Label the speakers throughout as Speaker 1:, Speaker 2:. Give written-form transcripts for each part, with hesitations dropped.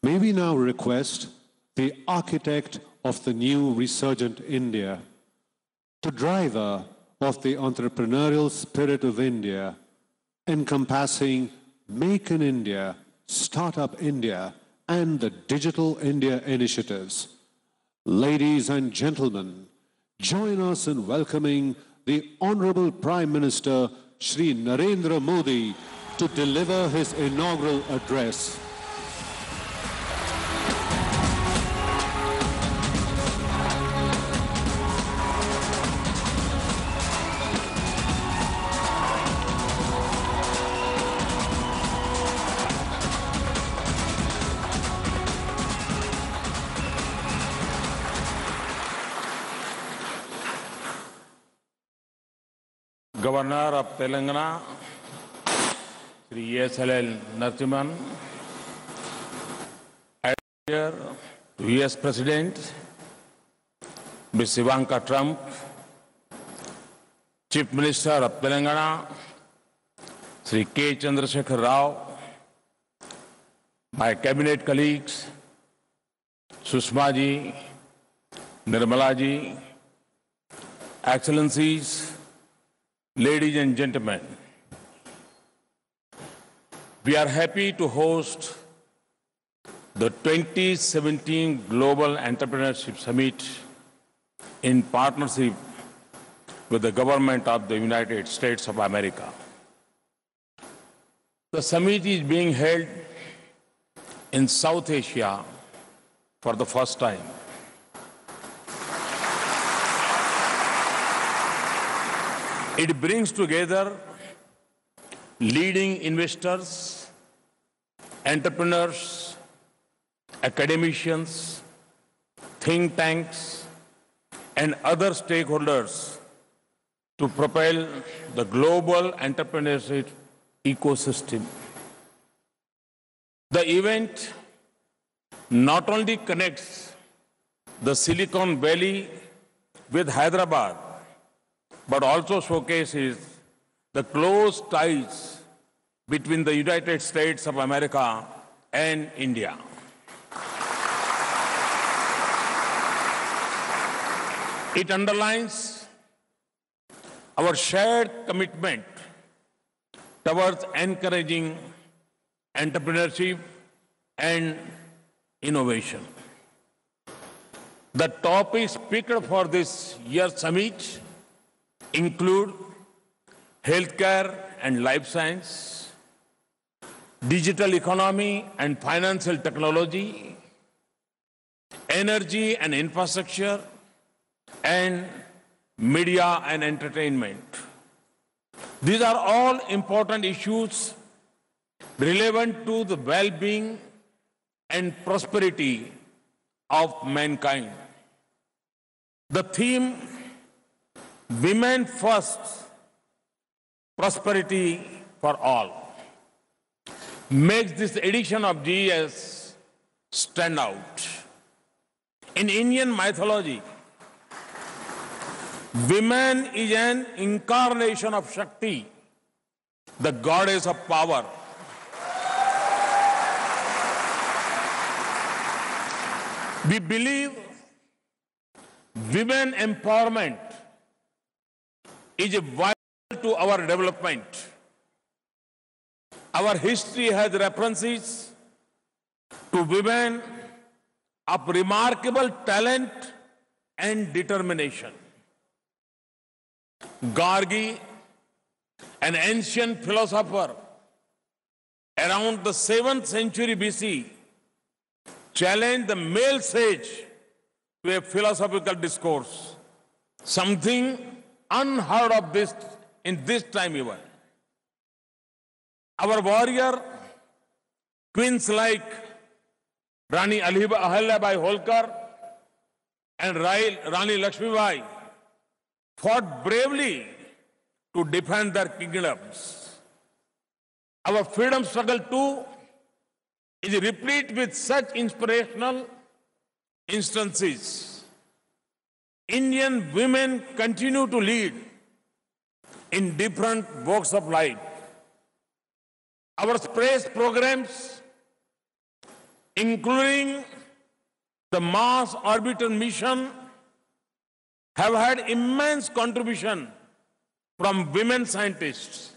Speaker 1: May we now request the architect of the new resurgent India, the driver of the entrepreneurial spirit of India, encompassing Make in India, Startup India, and the Digital India initiatives. Ladies and gentlemen, join us in welcoming the Honorable Prime Minister Shri Narendra Modi to deliver his inaugural address.
Speaker 2: Governor of Telangana, Shri SLL Narasimhan, US President, Ms. Ivanka Trump, Chief Minister of Telangana, Shri K. Chandrasekhar Rao, my cabinet colleagues, Sushma ji, Nirmala ji, Excellencies, ladies and gentlemen, we are happy to host the 2017 Global Entrepreneurship Summit in partnership with the government of the United States of America. The summit is being held in South Asia for the first time. It brings together leading investors, entrepreneurs, academicians, think tanks, and other stakeholders to propel the global entrepreneurship ecosystem. The event not only connects the Silicon Valley with Hyderabad, but also showcases the close ties between the United States of America and India. It underlines our shared commitment towards encouraging entrepreneurship and innovation. The topics picked for this year's summit include healthcare and life science, digital economy and financial technology, energy and infrastructure, and media and entertainment. These are all important issues relevant to the well-being and prosperity of mankind. The theme, Women First, Prosperity for All, makes this edition of GES stand out. In Indian mythology, woman is an incarnation of Shakti, the goddess of power. We believe women empowerment is vital to our development. Our history has references to women of remarkable talent and determination. Gargi, an ancient philosopher around the 7th century BC, challenged the male sage to a philosophical discourse, something unheard of this in this time even. Our warrior queens like Rani Ahilyabai Holkar and Rani Lakshmibai fought bravely to defend their kingdoms. Our freedom struggle too is replete with such inspirational instances. Indian women continue to lead in different walks of life. Our space programs including the Mars Orbital mission, have had immense contribution from women scientists.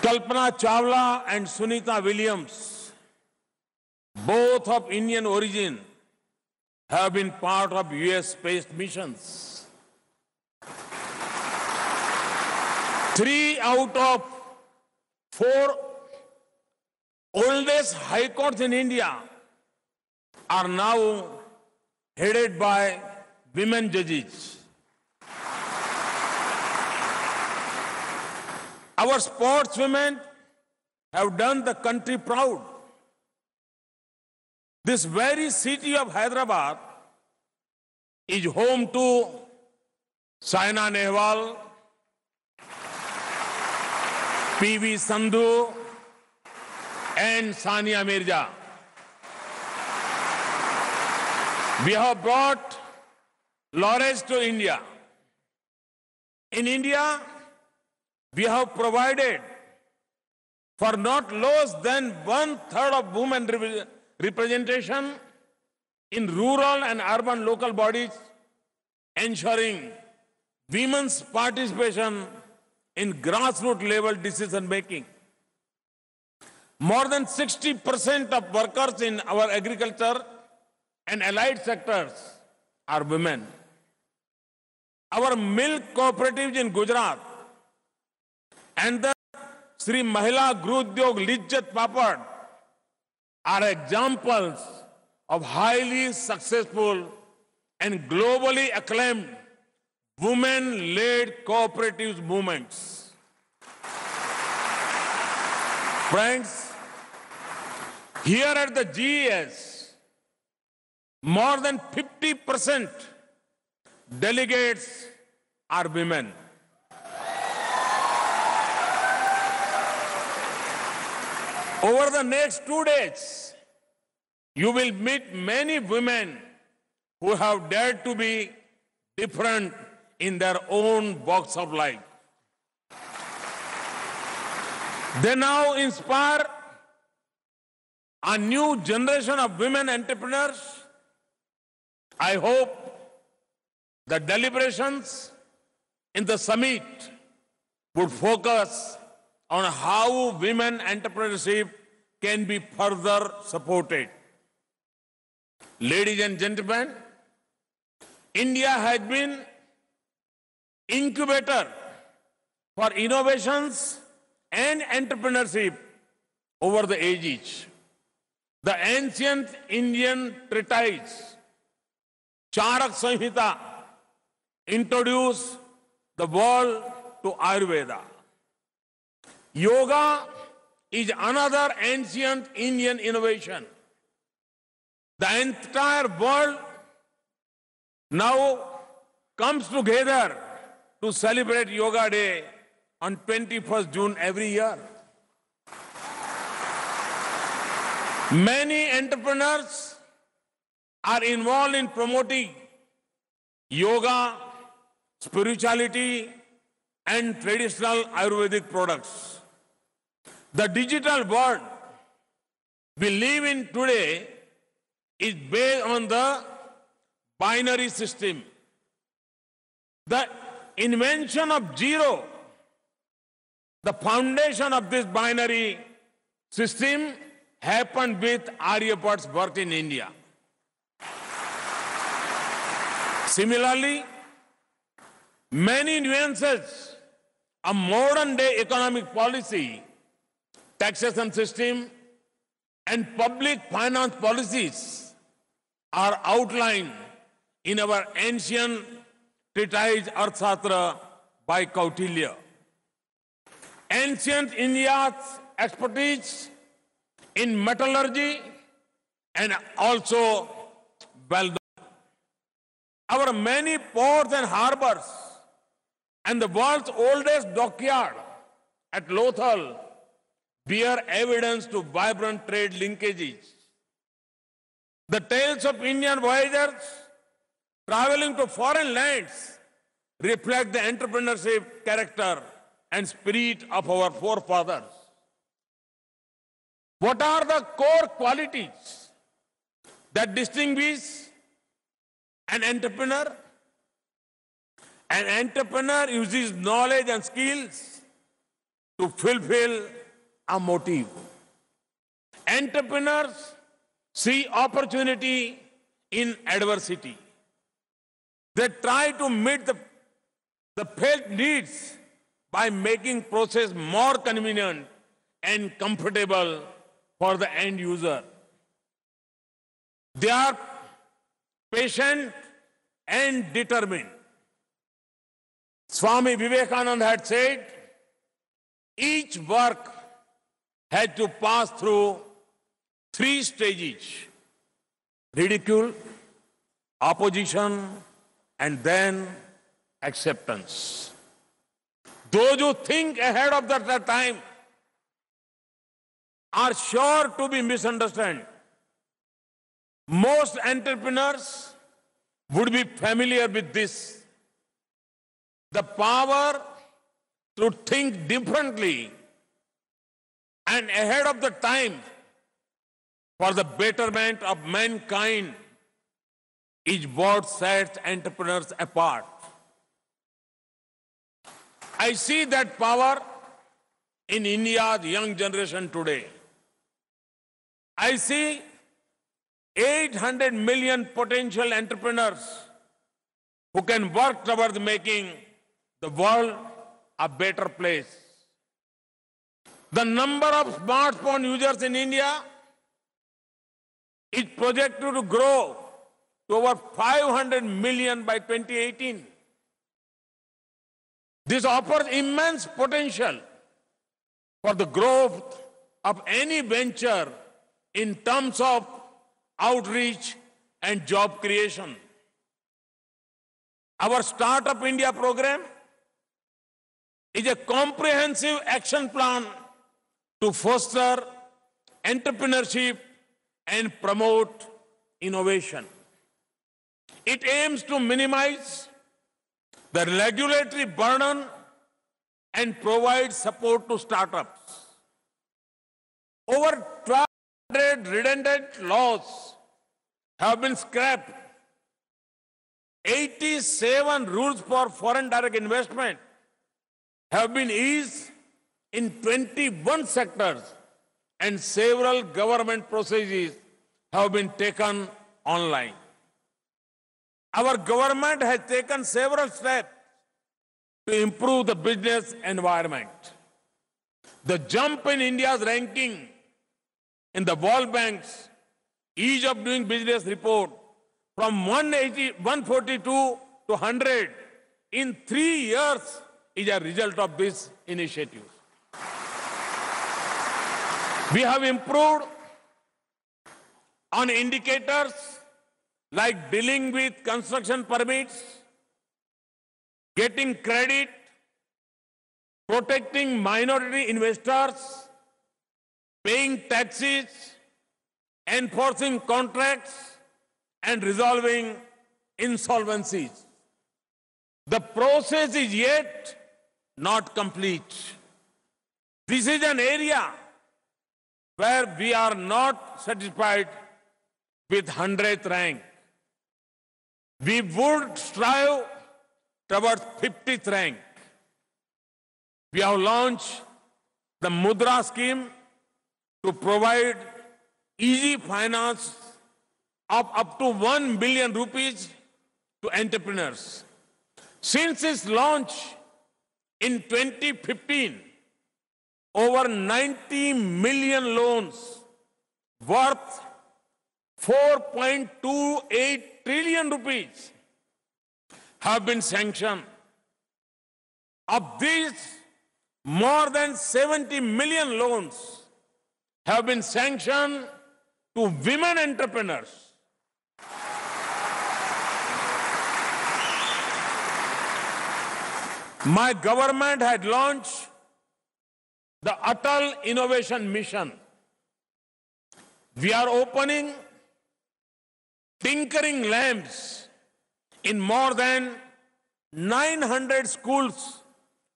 Speaker 2: Kalpana Chawla and Sunita Williams, both of Indian origin, have been part of US space missions. 3 out of 4 oldest high courts in India are now headed by women judges. Our sportswomen have done the country proud. This very city of Hyderabad is home to Saina Nehwal, PV Sandhu, and Sania Mirza. We have brought laurels to India. In India, we have provided for not less than 1/3 of women representation in rural and urban local bodies, ensuring women's participation in grassroots level decision making. More than 60% of workers in our agriculture and allied sectors are women. Our milk cooperatives in Gujarat and the Sri Mahila Grudyog Lijjat Papad are examples of highly successful and globally acclaimed women-led cooperative movements. Friends, here at the GES, more than 50% delegates are women. Over the next 2 days, you will meet many women who have dared to be different in their own walks of life. They now inspire a new generation of women entrepreneurs. I hope the deliberations in the summit would focus on how women entrepreneurship can be further supported. Ladies and gentlemen, India has been incubator for innovations and entrepreneurship over the ages. The ancient Indian treatise, Charak Samhita, introduced the world to Ayurveda. Yoga is another ancient Indian innovation. The entire world now comes together to celebrate Yoga Day on 21st June every year. Many entrepreneurs are involved in promoting yoga, spirituality, and traditional Ayurvedic products. The digital world we live in today is based on the binary system. The invention of zero, the foundation of this binary system, happened with Aryabhat's birth in India. Similarly, many nuances of modern day economic policy, taxation system, and public finance policies are outlined in our ancient treatise Arthashastra by Kautilya. Ancient India's expertise in metallurgy and also well known. Our many ports and harbors and the world's oldest dockyard at Lothal bear evidence to vibrant trade linkages. The tales of Indian voyagers traveling to foreign lands reflect the entrepreneurship character and spirit of our forefathers. What are the core qualities that distinguish an entrepreneur? An entrepreneur uses knowledge and skills to fulfill a motive. Entrepreneurs see opportunity in adversity. They try to meet the felt needs by making process more convenient and comfortable for the end user. They are patient and determined. Swami Vivekananda had said, each work had to pass through 3 stages: ridicule, opposition, and then acceptance. Those who think ahead of that time are sure to be misunderstood. Most entrepreneurs would be familiar with this. The power to think differently and ahead of the time for the betterment of mankind is what sets entrepreneurs apart. I see that power in India's young generation today. I see 800 million potential entrepreneurs who can work towards making the world a better place. The number of smartphone users in India is projected to grow to over 500 million by 2018. This offers immense potential for the growth of any venture in terms of outreach and job creation. Our Startup India program is a comprehensive action plan to foster entrepreneurship and promote innovation. It aims to minimize the regulatory burden and provide support to startups. Over 1,200 redundant laws have been scrapped. 87 rules for foreign direct investment have been eased in 21 sectors, and several government processes have been taken online. Our government has taken several steps to improve the business environment. The jump in India's ranking in the World Bank's Ease of Doing Business report from 142 to 100 in 3 years is a result of this initiative. We have improved on indicators like dealing with construction permits, getting credit, protecting minority investors, paying taxes, enforcing contracts, and resolving insolvencies. The process is yet not complete. This is an area where we are not satisfied with 100th rank. We would strive towards 50th rank. We have launched the Mudra scheme to provide easy finance of up to 1 billion rupees to entrepreneurs. Since its launch in 2015, over 90 million loans worth 4.28 trillion rupees have been sanctioned. Of these, more than 70 million loans have been sanctioned to women entrepreneurs. My government had launched the Atal Innovation Mission. We are opening tinkering labs in more than 900 schools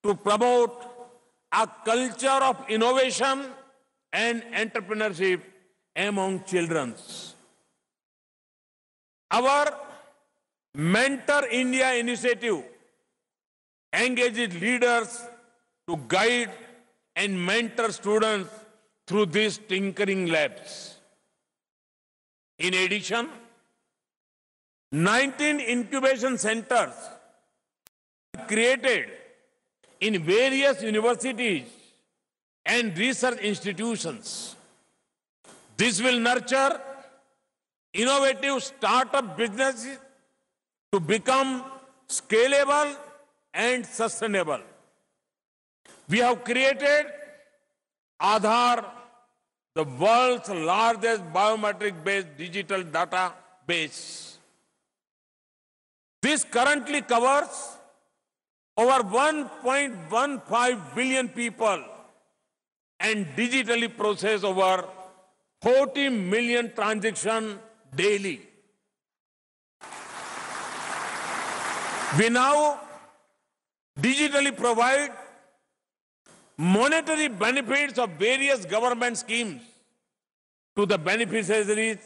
Speaker 2: to promote a culture of innovation and entrepreneurship among children. Our Mentor India initiative engages leaders to guide and mentor students through these tinkering labs. In addition, 19 incubation centers created in various universities and research institutions. This will nurture innovative startup businesses to become scalable and sustainable. We have created Aadhaar, the world's largest biometric-based digital database. This currently covers over 1.15 billion people and digitally process over 40 million transactions daily. We now digitally provide monetary benefits of various government schemes to the beneficiaries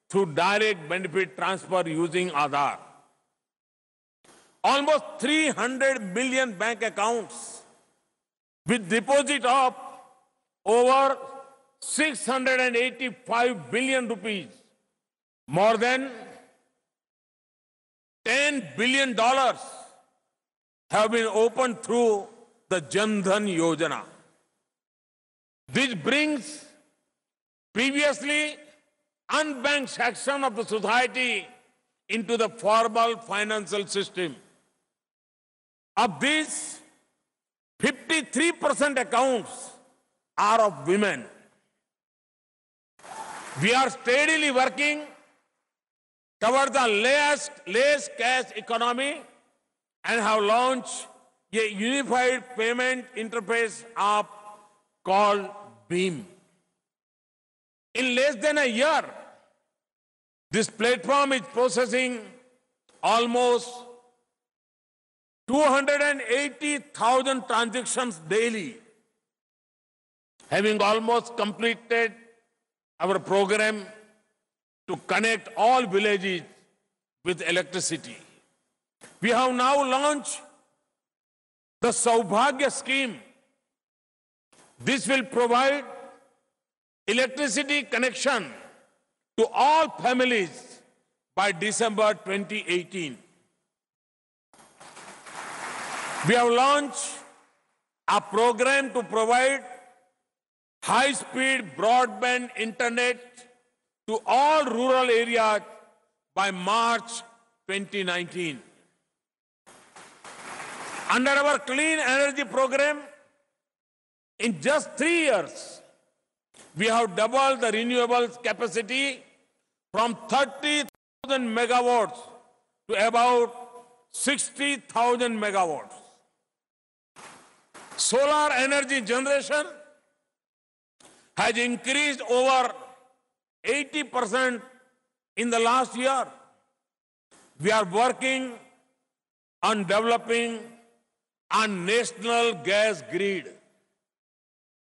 Speaker 2: through direct benefit transfer using Aadhaar. Almost 300 million bank accounts with deposit of over 685 billion rupees, more than $10 billion have been opened through the Jan Dhan Yojana. This brings previously unbanked section of the society into the formal financial system. Of these, 53% accounts are of women. We are steadily working toward the less cash economy and have launched a unified payment interface app called BHIM. In less than a year, this platform is processing almost 280,000 transactions daily, having almost completed our program to connect all villages with electricity. We have now launched the Saubhagya scheme. This will provide electricity connection to all families by December 2018. We have launched a program to provide high-speed broadband internet to all rural areas by March 2019. Under our Clean Energy Program, in just 3 years, we have doubled the renewables capacity from 30,000 megawatts to about 60,000 megawatts. Solar energy generation has increased over 80% in the last year. We are working on developing a national gas grid.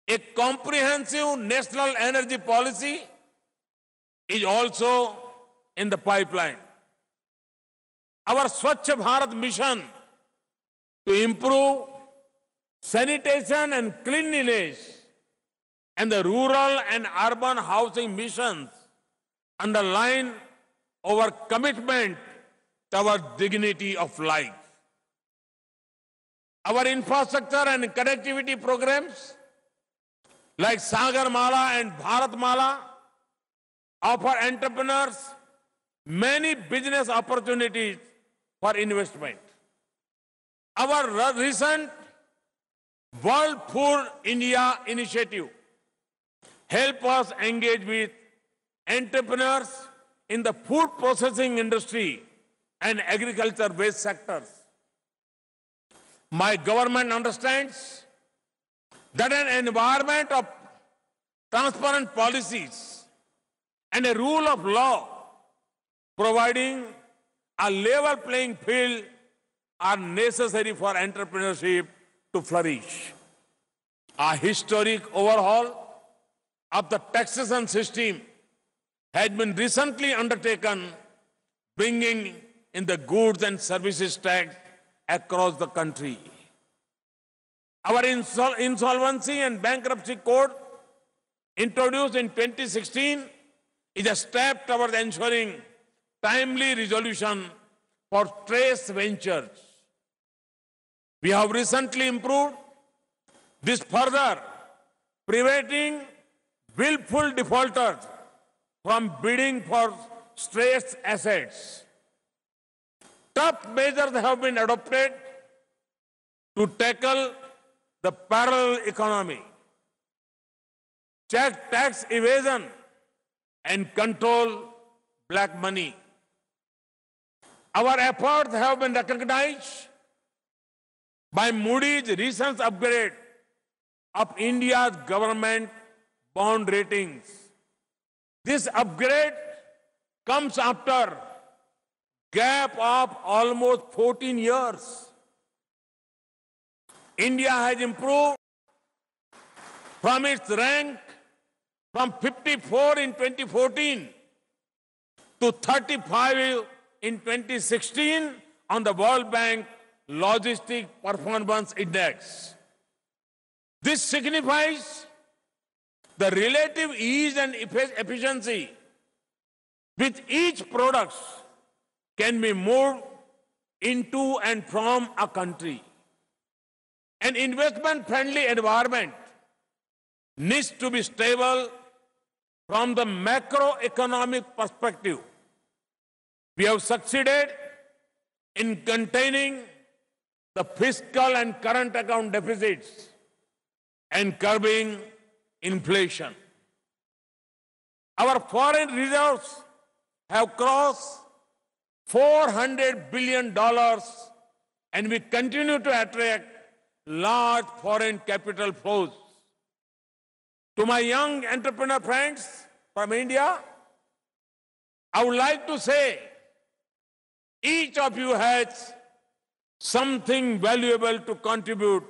Speaker 2: A comprehensive national energy policy is also in the pipeline. Our Swachh Bharat mission to improve sanitation and cleanliness and the rural and urban housing missions underline our commitment toward dignity of life. Our infrastructure and connectivity programs like Sagar Mala and Bharat Mala offer entrepreneurs many business opportunities for investment. Our recent World Food India initiative help us engage with entrepreneurs in the food processing industry and agriculture-based sectors. My government understands that an environment of transparent policies and a rule of law providing a level playing field are necessary for entrepreneurship to flourish. A historic overhaul of the taxation system has been recently undertaken, bringing in the goods and services tax across the country. Our insolvency and bankruptcy code, introduced in 2016, is a step towards ensuring timely resolution for stressed ventures. We have recently improved this further, preventing willful defaulters from bidding for stressed assets. Tough measures have been adopted to tackle the parallel economy, check tax evasion, and control black money. Our efforts have been recognized by Moody's recent upgrade of India's government bond ratings. This upgrade comes after a gap of almost 14 years. India has improved from its rank from 54 in 2014 to 35 in 2016 on the World Bank Logistic Performance Index. This signifies the relative ease and efficiency with each product can be moved into and from a country. An investment-friendly environment needs to be stable from the macroeconomic perspective. We have succeeded in containing the fiscal and current account deficits and curbing inflation. Our foreign reserves have crossed $400 billion, and we continue to attract large foreign capital flows. To my young entrepreneur friends from India, I would like to say, each of you has something valuable to contribute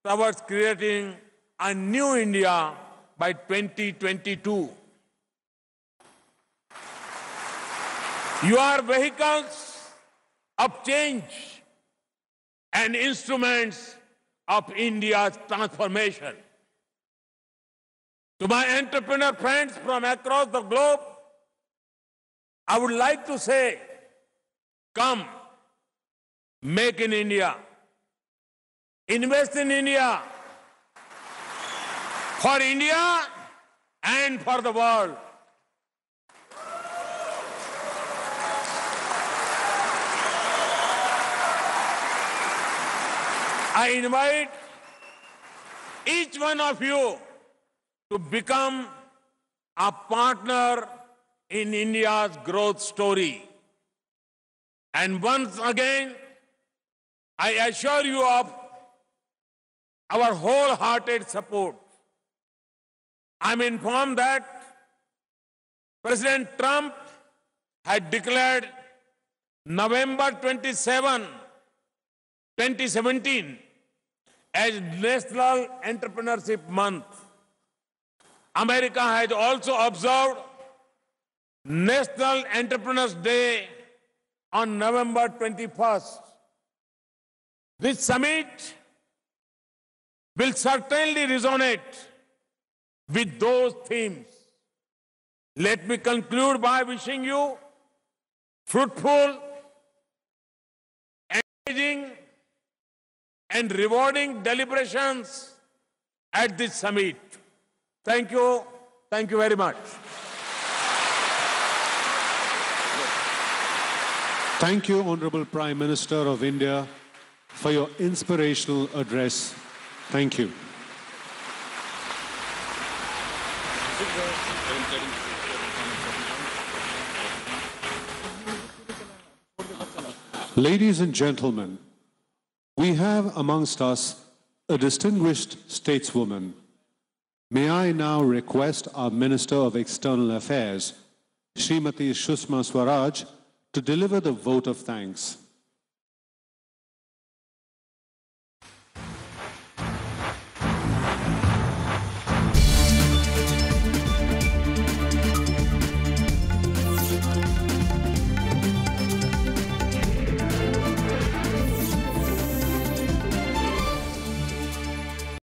Speaker 2: towards creating a new India by 2022. You are vehicles of change and instruments of India's transformation. To my entrepreneur friends from across the globe, I would like to say, come, make in India, invest in India, for India and for the world. I invite each one of you to become a partner in India's growth story. And once again, I assure you of our wholehearted support. I'm informed that President Trump had declared November 27, 2017 as National Entrepreneurship Month. America has also observed National Entrepreneurs Day on November 21st. This summit will certainly resonate with those themes. Let me conclude by wishing you fruitful, engaging, and rewarding deliberations at this summit. Thank you. Thank you very much.
Speaker 1: Thank you, Honorable Prime Minister of India, for your inspirational address. Thank you. Ladies and gentlemen, we have amongst us a distinguished stateswoman. May I now request our Minister of External Affairs, Srimati Sushma Swaraj, to deliver the vote of thanks.